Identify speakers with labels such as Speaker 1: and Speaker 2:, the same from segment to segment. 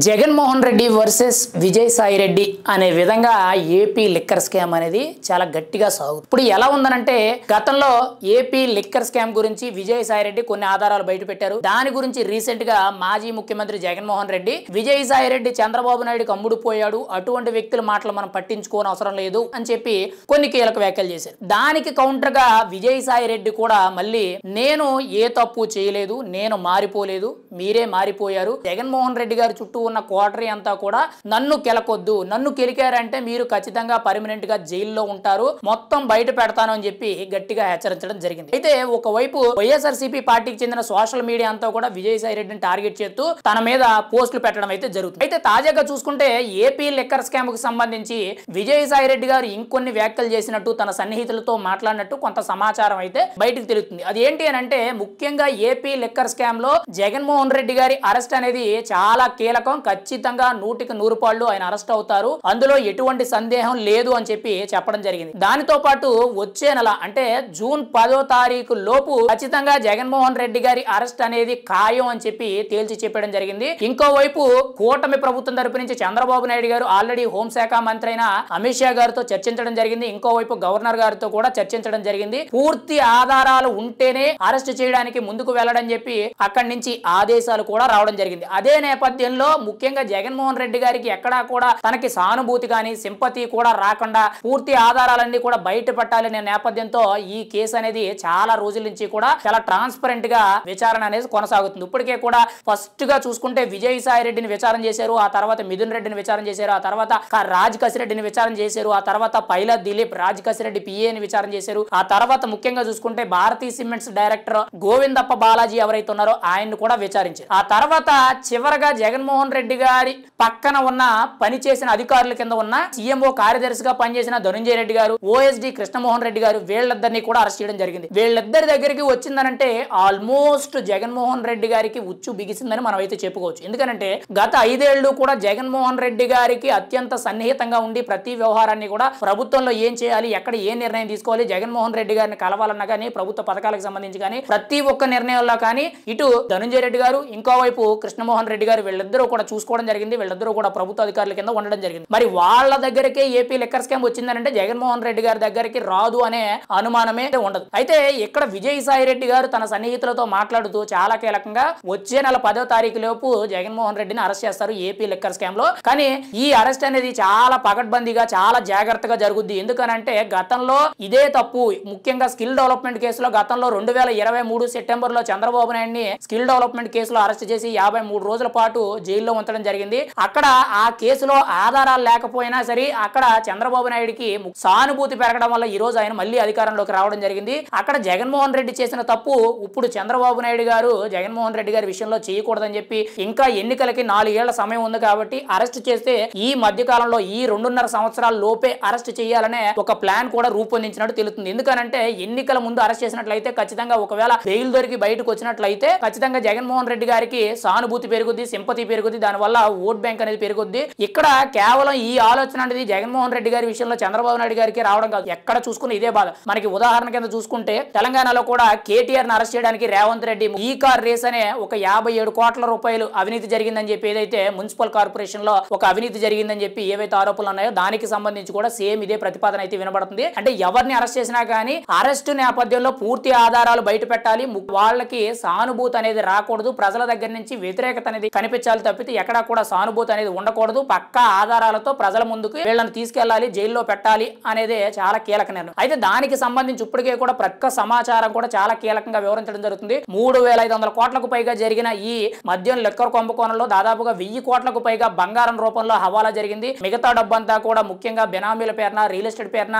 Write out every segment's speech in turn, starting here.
Speaker 1: Jaganmohan Reddy versus Vijayasai Reddy అనే విధంగా AP liquor scam అనేది చాలా గట్టిగా సాగుతుంది. ఇప్పుడు ఎలా ఉందనంటే గతంలో ఏపీ లిక్కర్ స్కామ్ గురించి విజయసాయి రెడ్డి కొన్ని ఆధారాలు బయట పెట్టారు. దాని గురించి రీసెంట్ గా మాజీ ముఖ్యమంత్రి జగన్మోహన్ రెడ్డి విజయసాయి రెడ్డి చంద్రబాబు నాయుడుకి అమ్ముడుపోయాడు, అటువంటి వ్యక్తుల మాటలు మనం పట్టించుకోని అవసరం లేదు అని చెప్పి కొన్ని కీలక వ్యాఖ్యలు చేశారు. దానికి కౌంటర్ గా విజయసాయి రెడ్డి కూడా మళ్ళీ నేను ఏ తప్పు చేయలేదు, నేను మారిపోలేదు, మీరే మారిపోయారు, జగన్మోహన్ రెడ్డి గారి చుట్టూ ఉన్న కోటరీ అంతా కూడా నన్ను కెలకొద్దు, నన్ను కెలికారంటే మీరు ఖచ్చితంగా పర్మనెంట్ గా జైల్లో ఉంటారు, మొత్తం బయట పెడతాను అని చెప్పి గట్టిగా హెచ్చరించడం జరిగింది. అయితే ఒకవైపు వైఎస్ఆర్సీపీ పార్టీకి చెందిన సోషల్ మీడియా అంతా కూడా విజయసాయి రెడ్డిని టార్గెట్ చేస్తూ తన మీద పోస్టులు పెట్టడం అయితే జరుగుతుంది. అయితే తాజాగా చూసుకుంటే ఏపీ లిక్కర్ స్కామ్ కు సంబంధించి విజయసాయి రెడ్డి గారు ఇంకొన్ని వ్యాఖ్యలు చేసినట్టు తన సన్నిహితులతో మాట్లాడినట్టు కొంత సమాచారం అయితే బయటకు తెలుస్తుంది. అది ఏంటి అని అంటే ముఖ్యంగా ఏపీ లిక్కర్ స్కామ్ లో జగన్మోహన్ రెడ్డి గారి అరెస్ట్ అనేది చాలా కీలకం, ఖచ్చితంగా 100% పాళ్ళు ఆయన అరెస్ట్ అవుతారు, అందులో ఎటువంటి సందేహం లేదు అని చెప్పి చెప్పడం జరిగింది. దానితో పాటు వచ్చే నెల అంటే జూన్ 10వ తారీఖు లోపు ఖచ్చితంగా జగన్మోహన్ రెడ్డి గారి అరెస్ట్ అనేది ఖాయం అని చెప్పి తేల్చి చెప్పడం జరిగింది. ఇంకోవైపు కూటమి ప్రభుత్వం తరపు నుంచి చంద్రబాబు నాయుడు గారు ఆల్రెడీ హోంశాఖ మంత్రి అయిన అమిత్ షా గారితో చర్చించడం జరిగింది. ఇంకోవైపు గవర్నర్ గారితో కూడా చర్చించడం జరిగింది. పూర్తి ఆధారాలు ఉంటేనే అరెస్ట్ చేయడానికి ముందుకు వెళ్ళడం చెప్పి అక్కడి నుంచి ఆదేశాలు కూడా రావడం జరిగింది. అదే నేపథ్యంలో ముఖ్యంగా జగన్మోహన్ రెడ్డి గారికి ఎక్కడా కూడా తనకి సానుభూతి కానీ సింపతి కూడా రాకుండా పూర్తి ఆధారాలన్నీ కూడా బయట పెట్టాలనే నేపథ్యంతో ఈ కేసు అనేది చాలా రోజుల నుంచి కూడా చాలా ట్రాన్స్పరెంట్ గా విచారణ అనేది కొనసాగుతుంది. ఇప్పటికే కూడా ఫస్ట్ గా చూసుకుంటే విజయసాయి రెడ్డిని విచారణ చేశారు, ఆ తర్వాత మిథున్ రెడ్డిని విచారణ చేశారు, ఆ తర్వాత రాజ్ కసిరెడ్డిని విచారణ చేశారు, ఆ తర్వాత పైలా దిలీప్ రాజ్ కసిరెడ్డి పిఏని విచారణ చేశారు, ఆ తర్వాత ముఖ్యంగా చూసుకుంటే భారతీ సిమెంట్స్ డైరెక్టర్ గోవిందప్ప బాలాజీ ఎవరైతే ఉన్నారో ఆయన్ని కూడా విచారించారు. ఆ తర్వాత చివరగా జగన్మోహన్ రెడ్డి గారి పక్కన ఉన్న పనిచేసిన అధికారుల కింద ఉన్న సీఎంఓ కార్యదర్శిగా పనిచేసిన ధనుంజయ రెడ్డి గారు, ఓఎస్డి కృష్ణమోహన్ రెడ్డి గారు, వీళ్ళిద్దరిని కూడా అరెస్ట్ చేయడం జరిగింది. వీళ్ళిద్దరి దగ్గరికి వచ్చిందనంటే ఆల్మోస్ట్ జగన్మోహన్ రెడ్డి గారికి ఉచ్చు బిగిసిందని మనం అయితే చెప్పుకోవచ్చు. ఎందుకంటే గత 5 ఏళ్లు కూడా జగన్మోహన్ రెడ్డి గారికి అత్యంత సన్నిహితంగా ఉండి ప్రతి వ్యవహారాన్ని కూడా ప్రభుత్వంలో ఏం చేయాలి, ఎక్కడ ఏ నిర్ణయం తీసుకోవాలి, జగన్మోహన్ రెడ్డి గారిని కలవాలన్నా కానీ ప్రభుత్వ పథకాలకు సంబంధించి కానీ ప్రతి ఒక్క నిర్ణయంలో కానీ ఇటు ధనుంజయ రెడ్డి గారు ఇంకోవైపు కృష్ణమోహన్ రెడ్డి గారు వీళ్ళిద్దరూ కూడా చూసుకోవడం జరిగింది. వీళ్ళిద్దరూ కూడా ప్రభుత్వ అధికారుల కింద ఉండడం జరిగింది. మరి వాళ్ళ దగ్గరకే ఏపీ లిక్కర్ స్కామ్ వచ్చిందంటే జగన్మోహన్ రెడ్డి గారి దగ్గరికి రాదు అనే అనుమానమే ఉండదు. అయితే ఇక్కడ విజయసాయి రెడ్డి గారు తన సన్నిహితులతో మాట్లాడుతూ చాలా కీలకంగా వచ్చే నెల 10వ తారీఖు లోపు జగన్మోహన్ రెడ్డిని అరెస్ట్ చేస్తారు ఏపీ లిక్కర్ స్కామ్ లో. కానీ ఈ అరెస్ట్ అనేది చాలా పకడ్బందీగా చాలా జాగ్రత్తగా జరుగుద్ది. ఎందుకనంటే గతంలో ఇదే తప్పు ముఖ్యంగా స్కిల్ డెవలప్మెంట్ కేసులో గతంలో 2023 సెప్టెంబర్ లో చంద్రబాబు నాయుడిని స్కిల్ డెవలప్మెంట్ కేసులో అరెస్ట్ చేసి 53 రోజుల పాటు జైల్లో ఉంచడం జరిగింది. అక్కడ ఆ కేసులో ఆధారాలు లేకపోయినా సరే అక్కడ చంద్రబాబు నాయుడికి సానుభూతి పెరగడం వల్ల ఈ రోజు ఆయన మళ్ళీ అధికారంలోకి రావడం జరిగింది. అక్కడ జగన్మోహన్ రెడ్డి చేసిన తప్పు ఇప్పుడు చంద్రబాబు నాయుడు గారు జగన్మోహన్ రెడ్డి గారి విషయంలో చేయకూడదని చెప్పి ఇంకా ఎన్నికలకి 4 ఏళ్ల సమయం ఉంది కాబట్టి అరెస్ట్ చేస్తే ఈ మధ్య కాలంలో ఈ 2.5 సంవత్సరాల లోపే అరెస్ట్ చేయాలనే ఒక ప్లాన్ కూడా రూపొందించినట్టు తెలుస్తుంది. ఎందుకనంటే ఎన్నికల ముందు అరెస్ట్ చేసినట్లయితే ఖచ్చితంగా ఒకవేళ బెయిల్ దొరికి బయటకు వచ్చినట్లయితే ఖచ్చితంగా జగన్మోహన్ రెడ్డి గారికి సానుభూతి పెరుగుద్ది, సింపతి పెరుగుద్ది, దానివల్ల ఓట్ బ్యాంక్ అనేది పెరుగుద్ది. ఇక్కడ కేవలం ఈ ఆలోచన అనేది జగన్మోహన్ రెడ్డి గారి విషయంలో చంద్రబాబు నాయుడు గారికి రావడం కాదు, ఎక్కడ చూసుకుని ఇదే బాధ. మనకి ఉదాహరణ కింద చూసుకుంటే తెలంగాణలో కూడా కేటీఆర్ ని అరెస్ట్ చేయడానికి రేవంత్ రెడ్డి ఈ కార్ రేస్ అనే ఒక 57 కోట్ల రూపాయలు అవినీతి జరిగిందని చెప్పి ఏదైతే మున్సిపల్ కార్పొరేషన్ లో ఒక అవినీతి జరిగిందని చెప్పి ఏవైతే ఆరోపణలు ఉన్నాయో దానికి సంబంధించి కూడా సేమ్ ఇదే ప్రతిపాదన అయితే వినబడుతుంది. అంటే ఎవరిని అరెస్ట్ చేసినా కానీ అరెస్ట్ నేపథ్యంలో పూర్తి ఆధారాలు బయట పెట్టాలి, వాళ్ళకి సానుభూతి అనేది రాకూడదు, ప్రజల దగ్గర నుంచి వ్యతిరేకత అనేది కనిపించాలి తప్పితే ఎక్కడా కూడా సానుభూతి అనేది ఉండకూడదు, పక్కా ఆధారాలతో ప్రజల ముందుకు వీళ్ళని తీసుకెళ్లాలి, జైల్లో పెట్టాలి అనేది చాలా కీలక నిర్ణయం. అయితే దానికి సంబంధించి ఇప్పటికే కూడా ప్రక్క సమాచారం కూడా చాలా కీలకంగా వివరించడం జరుగుతుంది. 3,500 కోట్లకు పైగా జరిగిన ఈ మద్యం లిక్కర్ కుంభకోణంలో దాదాపుగా 1000 కోట్లకు పైగా బంగారం రూపంలో హవాలా జరిగింది. మిగతా డబ్బంతా కూడా ముఖ్యంగా బెనామీల పేరున, రియల్ ఎస్టేట్ పేరున,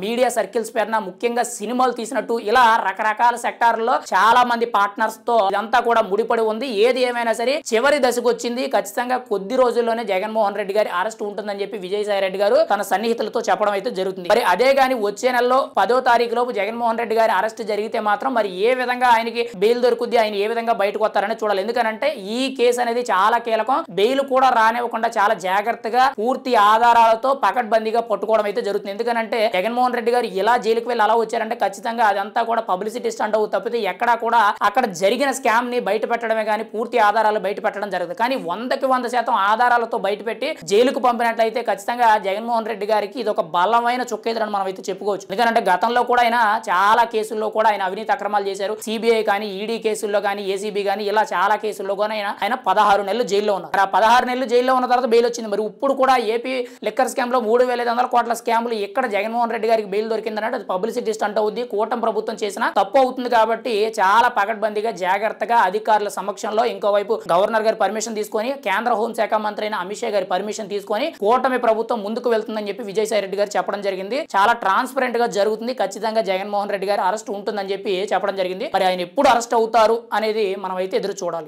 Speaker 1: మీడియా సర్కిల్స్ పేరున, ముఖ్యంగా సినిమాలు తీసినట్టు ఇలా రకరకాల సెక్టార్లలో చాలా మంది పార్ట్నర్స్ తో ఇదంతా కూడా ముడిపడి ఉంది. ఏది ఏమైనా సరే చివరి దశకు వచ్చింది. ఖచ్చితంగా కొద్ది రోజుల్లోనే జగన్మోహన్ రెడ్డి గారి అరెస్ట్ ఉంటుందని చెప్పి విజయసాయి రెడ్డి గారు తన సన్నిహితులతో చెప్పడం అయితే జరుగుతుంది. మరి అదే గాని వచ్చే నెలలో 10వ తారీఖు లోపు జగన్మోహన్ రెడ్డి గారి అరెస్ట్ జరిగితే మాత్రం మరి ఏ విధంగా ఆయనకి బెయిల్ దొరుకుద్ది, ఆయన ఏ విధంగా బయటకు వస్తారని చూడాలి. ఎందుకంటే ఈ కేసు అనేది చాలా కీలకం, బెయిల్ కూడా రానివ్వకుండా చాలా జాగ్రత్తగా పూర్తి ఆధారాలతో పకడ్బందీగా పట్టుకోవడం అయితే జరుగుతుంది. ఎందుకంటే జగన్మోహన్ రెడ్డి గారు ఇలా జైలుకి వెళ్ళి అలా వచ్చారంటే ఖచ్చితంగా అదంతా కూడా పబ్లిసిటీ స్టంట్ తప్పితే ఎక్కడా కూడా అక్కడ జరిగిన స్కామ్ ని బయట పెట్టడమే కానీ పూర్తి ఆధారాలు బయట పెట్టడం జరుగుతుంది. కానీ 100% ఆధారాలతో బయటపెట్టి జైలుకు పంపినట్లయితే ఖచ్చితంగా జగన్మోహన్ రెడ్డి గారికి ఇది ఒక బలమైన చుక్కెదురని మనం అయితే చెప్పుకోవచ్చు. ఎందుకంటే గతంలో కూడా ఆయన చాలా కేసుల్లో కూడా ఆయన అవినీతి అక్రమాలు చేశారు. సిబిఐ కానీ, ఈడీ కేసుల్లో కానీ, ఏసీబీ కానీ ఇలా చాలా కేసుల్లో కూడా ఆయన 16 నెలలు జైల్లో ఉన్నారు. ఆ 16 నెలలు జైల్లో ఉన్న తర్వాత బెయిల్ వచ్చింది. మరి ఇప్పుడు కూడా ఏపీ లిక్కర్ స్కామ్ లో 3,500 కోట్ల స్కాములు ఎక్కడ జగన్మోహన్ రెడ్డి గారికి బెయిల్ దొరికిందంటే అది పబ్లిసిటీ స్టంట్ అవుద్ది. కూటమి ప్రభుత్వం చేసిన తప్పు అవుతుంది. కాబట్టి చాలా పకడ్బందీగా జాగ్రత్తగా అధికారుల సమక్షంలో ఇంకోవైపు గవర్నర్ గారి పర్మిషన్ తీసుకొని, కేంద్ర హోంశాఖ మంత్రి అయిన అమిత్ షా గారి పర్మిషన్ తీసుకొని కూటమి ప్రభుత్వం ముందుకు వెళ్తుందని చెప్పి విజయసాయి రెడ్డి గారు చెప్పడం జరిగింది. చాలా ట్రాన్స్పరెంట్ గా జరుగుతుంది. ఖచ్చితంగా జగన్మోహన్ రెడ్డి గారి అరెస్ట్ ఉంటుందని చెప్పి చెప్పడం జరిగింది. మరి ఆయన ఎప్పుడు అరెస్ట్ అవుతారు అనేది మనం అయితే ఎదురు చూడాలి.